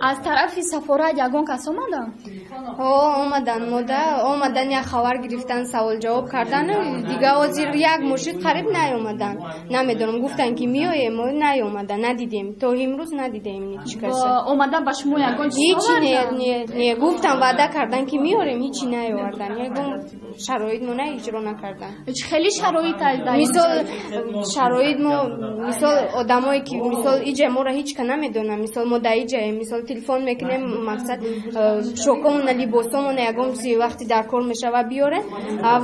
از طرف سفارت یگان کس آمدن؟ آمدن یک خبر گرفتن سوال جواب کردن دیگه از یک مرشد قریب نیومدن نمیدونم گفتن که میایم ما نیومدن ندیدیم تا امروز ندیدیم چیکار شد اومدن به شما یگان هیچی نه گفتن وعده کردن که میاریم هیچی نیاوردن یگان شرایط ما نه اجرا نکردن خیلی شرایط دارید مثال شرایط ما مثال آدمایی که مثال اینجا ما را هیچ که نمیدونن مثال ما در اینجا مثال تلفن میکنیم مقصد شوکمون لباسمون یگان وقتی در کار میشه و بیارن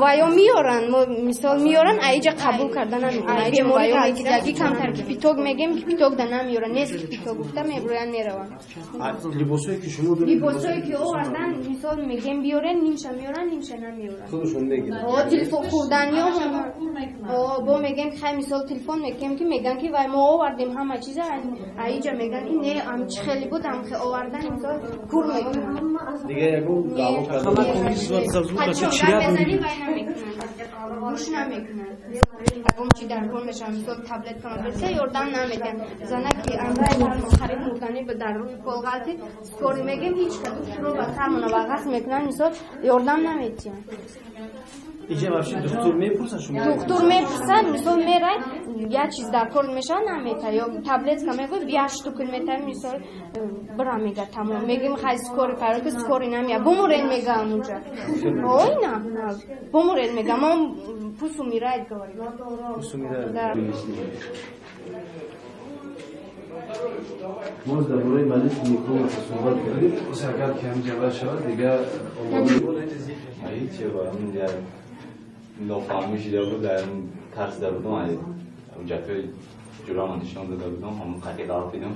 و یا میارن مثال میارن اینجا قبول کردن نمیکنن بیماری یکی کمتر که پیتوگ میگیم که پیتوگ در نمیارن نیست که پیتوگ گفتم میبرن میرون لباسایی که شما لباسایی که آوردن مثال میگیم بیارن نیمشه میارن نیمشه نمیارن خودشون میگن تلفن خوردنی با میگن خیلی مثال تلفن میگیم که میگن که وای ما آوردیم همه چیز اینجا میگن این نه ام خیلی بود ام خیلی آوردن مثال کور میکنن دیگه یگو دعوا کردن گوش نمیکنن اگم چی در کار میشن مثال تبلت کنن برسه یاردم نمیدن زنه که امرای خرید مردنی به در روی پل غلطی سکوری میگیم هیچ کدوم شروع به سرمونه وقت میکنن مثال یاردم نمیدن اینجا بخشی دکتر میپرسن شما دکتر میپرسن مثال میره یه چیز در کار میشه نمیده یا تبلت که میگه بیاش تو کیلومتر مثال برا میگه تمام میگیم خیلی سکوری فرق سکوری نمیه بمورین میگه اونجا اوه نه بمورین میگه ما پوسو میراید داریم پوسو میراید ما در مورد مالیش میکرو صحبت کردیم اگر که هم جواب شد دیگه هیچ با اون نفهمیش بود در ترس در بودم اونجا که جلوم نشون داده بودم همون قطعی قرار دیدم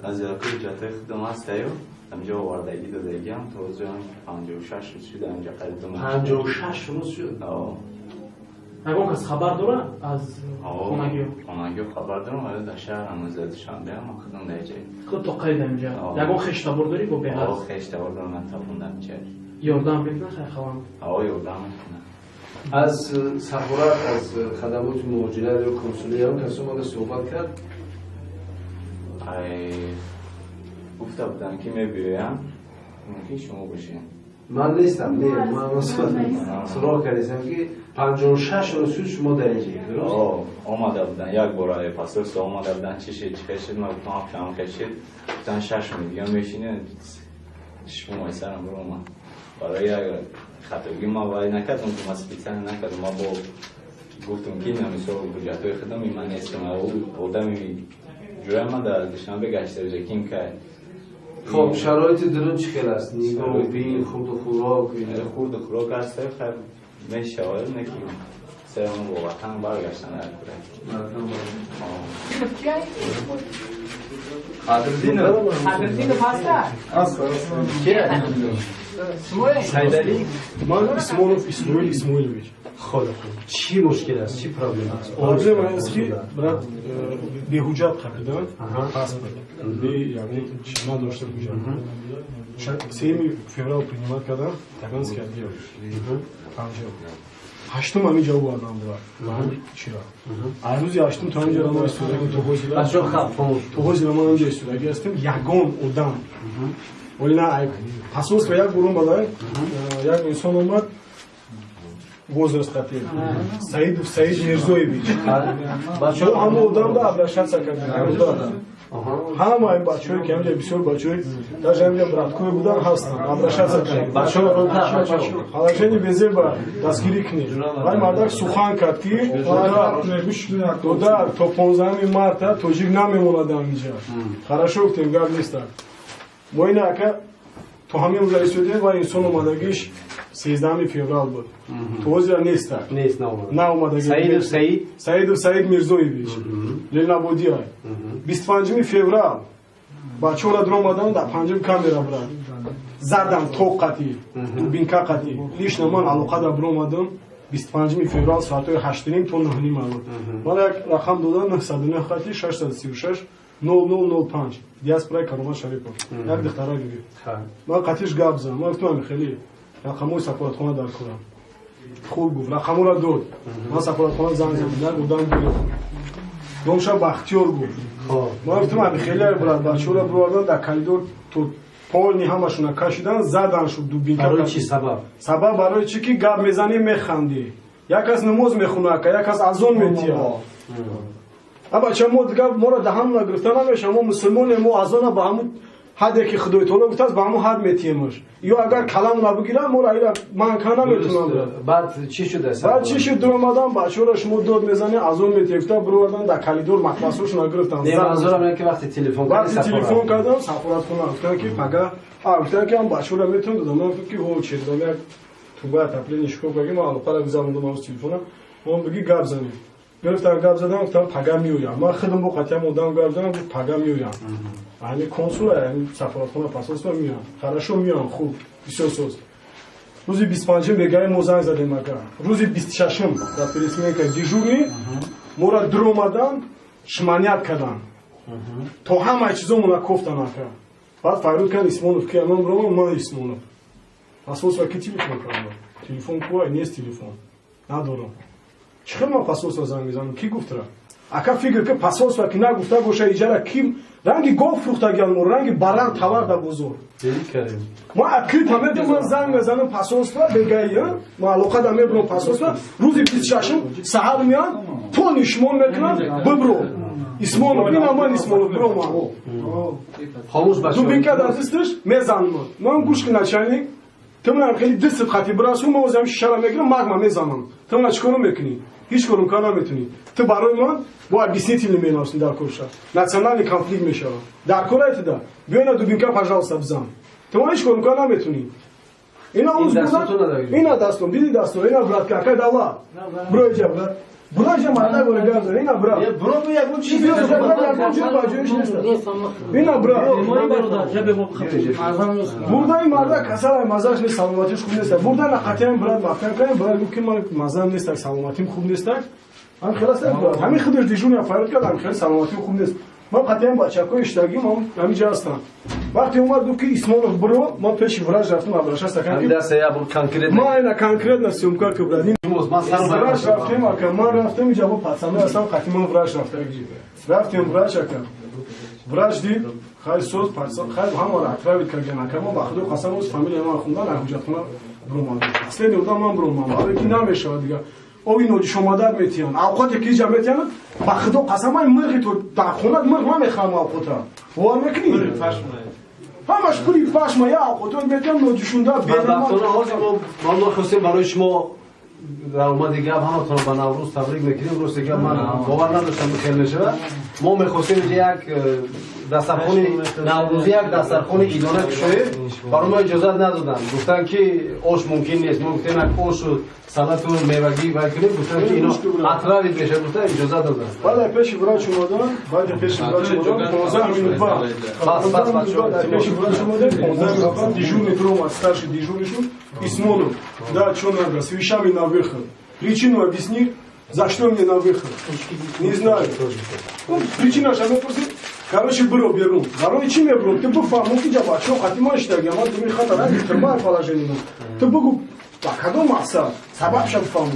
از یکی جاده خودم هست ایو همجا واردگی دادگی هم تا از 56 روز شده همجا قریب دم 56 روز شد اگه کس خبر داره از خونگی خبر دارم ولی در شهر هم زده شنبه هم خودم در جایی خود تو قید اینجا یگان خشتبار داری با به هست خشتبار دارم من تفوندم چه یاردم بکنه خیلی خوام یاردم میکنه از سفارت از خدمات مهاجرت و کنسولی هم کسی اومده صحبت کرد گفته بودن که میبیایم ممکن شما باشین من نیستم من سراغ کردیم که 56 روز شما در اینجا درست؟ آمده بودن یک بار پاسپورت آمده بودن چی کشید من گفتم شما کشید گفتن 6 میلیون میشینه شما سرم برو من برای خطرگی ما وای نکردم که مسئولیتن نکردم ما با گفتم که نمیشه بجاتوی خودم من نیستم او آدمی جوری من در دوشنبه گشته روزه کیم کرد خب شرایط درون چی خیلی است؟ نیگاه بین خورد و خوراک خورد و خوراک هست خیلی میشه آید نکیم سرمون با وطن برگشتن قدردین پاستا سایدالی من اسماعیلویچ خب چی مشکل است چی پرابلم است پرابلم است که برات بی‌حجت خریدن پاسپورت یعنی چی نداشته حجت 3 فеврал принимать когда таганский отдел هشتم همین جا بود آدم بود چرا امروز هشتم تا اینجا ما استودیو تو بازی بچه‌ها خب تو بازی ما اینجا استودیو هستیم یگان آدم ولی نه پاسوس که یک گروه بالای یک انسان اومد возраст хотели Саид Мирзоевич бачаҳо ҳама одам да обращаться карданд ҳама ин бачаҳое ки ҳамҷа бисёр бачаҳои даже ҳамҷа браткои будан ҳастанд обращаться карданд халажени безер ба дастгирӣ кунед вай мардак сухан кард ки дода то 15 марта тоҷик намемонад ҳамҷа хорошо гуфтем гап неста мо ин ака то ҳамин рӯза истодем ва инсон омадагиш 13 феврал буд то ҳозир неста наомадаги Саид Мирзоевич Ленабодиай 25 феврал бачаҳоро дуромаданд дар панҷаи камера буранд задам тоқати дубинка қати лишна ман алоқада буромадам 25 феврал соатҳои 8 то 9 буд ман як рақам додам 909 қати 636 0005 диаспораи Каромат Шарипов як духтара гирифт ман қатиш гап зам ман гуфтам хеле рақамои сафоратхона дар корам хуб гуфт рақаморо дод ман сафоратхона занг задам як одам гирифт номша бахтиёр гуфт ман гуфтам хеле брат бачаҳоро бувардан дар коридор то полни ҳамашона кашидан задан шуд дубинка. برای چی سبب؟ сабаб барои чӣ ки гап мезанӣ механдӣ. Як аз намоз мехуна ака, як аз азон метия. Абача мо дига моро даҳан нагирифта намеша, мо мусулмоне, мо азона ба ҳамун ҳадде ки Худои таоло гуфтааст ба ҳамун ҳад метиемаш. Ё агар калам набигирам моро ира манка наметунам. بعد چی شده؟ بعد чӣ шуд дуромадам бачаро шумо дод мезанӣ азон метиефта бировардан да калидор матласош нагирифтам. نه منظورم اینه که وقتی تلفن کردی وقتی تلفن کردم سفارتخونه گفتن که پگاه گفتن که هم بچه‌ها میتونن دادم من فکر که هو چه دادم یک توبه تپلی نشکو بگیم الان پاره گذروندم از تلفنم اون بگی گپ زنیم گرفتم گپ زدم گفتم پگاه میویم من خودم با قطعا مدام گپ زدم گفت پگاه میویم یعنی کنسول یعنی سفارتخونه پاسپورت میام хорошо میام خوب بسیار سوز روزی 25 بگای ما زنگ زدیم اگر روزی 26 در پرسمنکا دیژورنی ما را درومدن شمانیت کردن تو همه چیزامون کوفتن اگر بعد فایروز کن اسمونوف که من برام من اسمونوف پاسپورت کی تلفن کردم تلفن کوه نیست تلفن ندارم چخه من پاسپورت زنگ میزنم کی گفت را اگر فکر که پاسپورت کی نگفته باشه اجاره کی رنگی گاو فروختگان مو رنگی باران توار دا بزرگ ما اکی تمام من زنگ میزنم پاسپورت بگایم ما علاقه دارم برام پاسپورت روزی 26 سحر میان تو نشمون میکنم ببرو اسمونو اینا من اسمونو برو ما خاموش باش دubinka dastиш mezanım man guşki начальник tımlar خیلی دست خطی براسو ما وزم شرا میگیرم magma mezanım tımlar چیکارو میکنی هیچ کارو کار نمیتونی تو برای من با объяснительный می‌نویسی در کورشا национальный конфликт میشه در کورایت دا بیاین dubinka пожалуйста بزن تو هیچ کارو کار نمیتونی اینا اون اینا دستون بیدی دستون اینا برات که داوا برو جا برات برو جا مردا گوره گازه اینا برا برو تو یک چی بیو اینا برا burada این مردا کسال مزاج نیست سلامتیش خوب نیست burada نقطه‌ام برات مافکن کنیم برای که من مزام نیست سلامتیم خوب نیست من خلاص همین خودش دیجون فرض کردم خیلی سلامتیم خوب نیست من قطعا بچه‌کو اشتراکی من همینجا هستم وقتی اومد گفت که اسمونوف برو من پیش وراج رفتم ابراش استکان دست یا بر کنکریت ما اینا کنکریت نسیومکار که برادیم وراج رفتیم اکا من رفتم اینجا با پاتسامه هستم قطعی من وراج رفتیم وراج اکا وراج دید خیلی سوز پاتسام خیلی همه را اتراوید کردیم اکا من با خودو قسم از فامیلی ما خوندن حجت خونه برومان اصلا نودم من برومان ولی کی نمیشه دیگه او اینو شمادر میتیان اوقات کی جا میتیان با خودو قسم من مرغ تو در خونه مرغ نمیخوام اوقاتا وار میکنی همش پولی فاش ما یا اوقات میتیان نوجشوندا بیرون ما خواستیم برای شما در اومد دیگه هم تا با نوروز تبریک میکنیم روز دیگه من باور نداشتم خیلی نشه ما میخواستیم یک دسترخوان نوروزی یک دسترخوان ایدانه بشه برای ما اجازه ندادن گفتن که آش ممکن نیست ما گفتیم یک آش و سلات و میوگی بکنیم گفتن که اینا اطراوی بشه گفتن اجازه دادن بعد پیش وراج اومدن بعد پیش وراج اومدن 15 минут بعد پیش وراج اومدن 15 минут بعد дежурный дром старший дежурный Исмонов да что надо с вещами на выход причину объясни за что мне на выход не знаю причина же она просто короче бро беру короче чем я бро ты бы фамуки джаба что хотимаш так я могу мне хата ради термал положение ты бы когда масса сабабшам фаму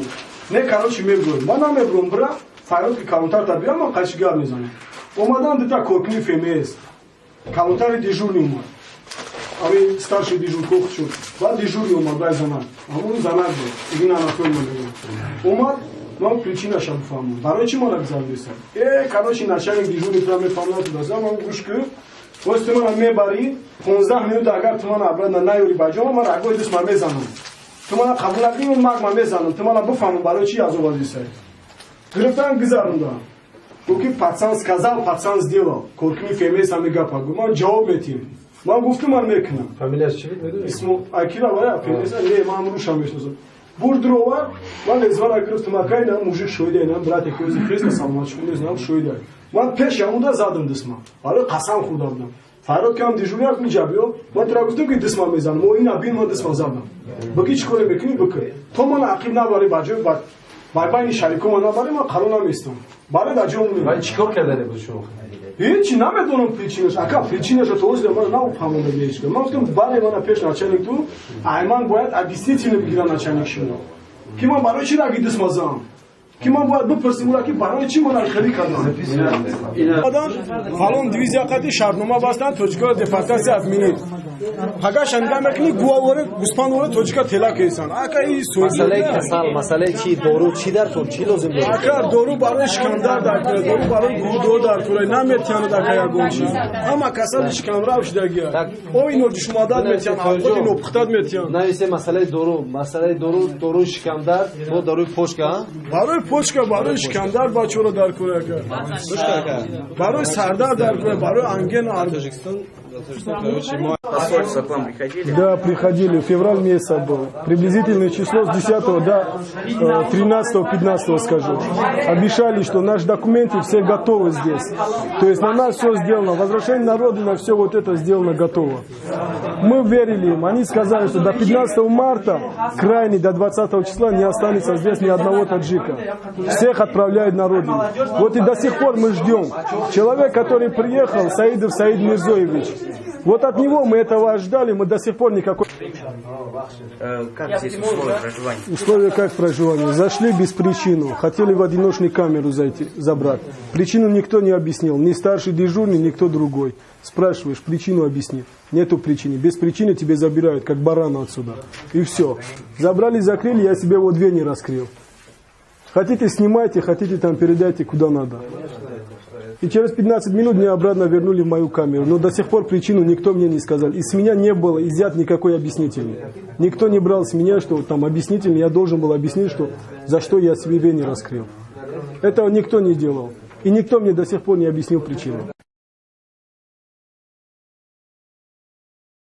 не короче мне бро мана мне бро бра файлки каунтар да биам қашига мезанам омадан дита коркни фемес каунтар дежурный умад ами старший дежур кохчу ва дежурный умад бай заман амун заман бо игина нахой умад ман причина шам фаму барои чи мана гзавдиса короче начальник дежурный тра мефамлад дазам ман гушку вост мана мебари 15 минут агар ту мана абрад наёри баҷома ман агой дус ман мезанам ту мана қабул накунӣ ман маг мезанам ту мана буфаҳмам барои чи азобадиса гирифтан гизарондан гуфт ки пацан сказал пацан сделал коркни фемес ами гапа гуфт ман ҷавоб метиҳам ман гуфтам ман мекунам фамилияш чи медонӣ исмо акира вая фемеса не ман рушам мешнасам бурдрова ман эзвара гирифтам акай на мужик шоида инам брате ки ози фреска саломатши не знам шоида ман пеш ямуда задам дисма али қасам хурда будам фарод кам дежуряк миҷабиё ман тра гуфтам ки дисма мезанам мо ин абин ман дисма задам баки чӣ коре мекунӣ бикӣ то ман ақиб набари баҷои бар байни шарикома набари ман қарор наместам бари дар ҷомум вай чӣ кор кардане буд шумо ҳечи намедонам причинаш ака причинаша то озда ман нафаҳмода меишка ман гуфтам баре мана пеш начальник ту ай ман бояд объяснительно бигирам начальник шумо ки ман барои чи раги дисма зам که من باید بپرسیم اونا که برای چی منحلی کردن فالون دیویزیا قدی شرطنامه بستن توجیکا دفاترسی از مینید پگاش انجام میکنی گواره گوسپاندوره توجیکا تلا کیسان آکا این مسئله کسال مسئله چی دارو چی در تو چی لازم داره آکا دارو برای شکمدار در کنه دارو برای گودو در کنه نمیتونه در کیا گونشی اما کسال شکمدار اوش درگیر او اینو دشمادار میتونه خود اینو پختاد میتونه نه ایسه مسئله دارو شکمدار و داروی پوشکا برای پوشکا برای شکمدار بچه رو در کنه برای سردار در کنه برای انگن Таджикистан. Посольство к вам приходили? Да, приходили. Февраль месяц был. Приблизительное число с 10 до 13-15, скажу. Обещали, что наши документы все готовы здесь. То есть на нас все сделано. Возвращение на родину, все вот это сделано готово. Мы верили им. Они сказали, что до 15 марта, крайне до 20 числа не останется здесь ни одного таджика. Всех отправляют на родину. Вот и до сих пор мы ждем. Человек, который приехал, Саидов Саид Мирзоевич. Вот от него мы этого ждали, мы до сих пор никакой... Как здесь условия проживания? Условия как проживания? Зашли без причины, хотели в одиночную камеру зайти, забрать. Причину никто не объяснил, ни старший дежурный, никто другой. Спрашиваешь, причину объясни. Нету причины. Без причины тебе забирают, как барана отсюда. И все. Забрали, закрыли, я себе вот дверь не раскрыл. Хотите, снимайте, хотите, там передайте, куда надо. И через 15 минут меня обратно вернули в мою камеру. Но до сих пор причину никто мне не сказал. И с меня не было изъят никакой объяснительный. Никто не брал с меня, что там объяснительный. Я должен был объяснить, что, за что я себе не раскрыл. Этого никто не делал. И никто мне до сих пор не объяснил причину.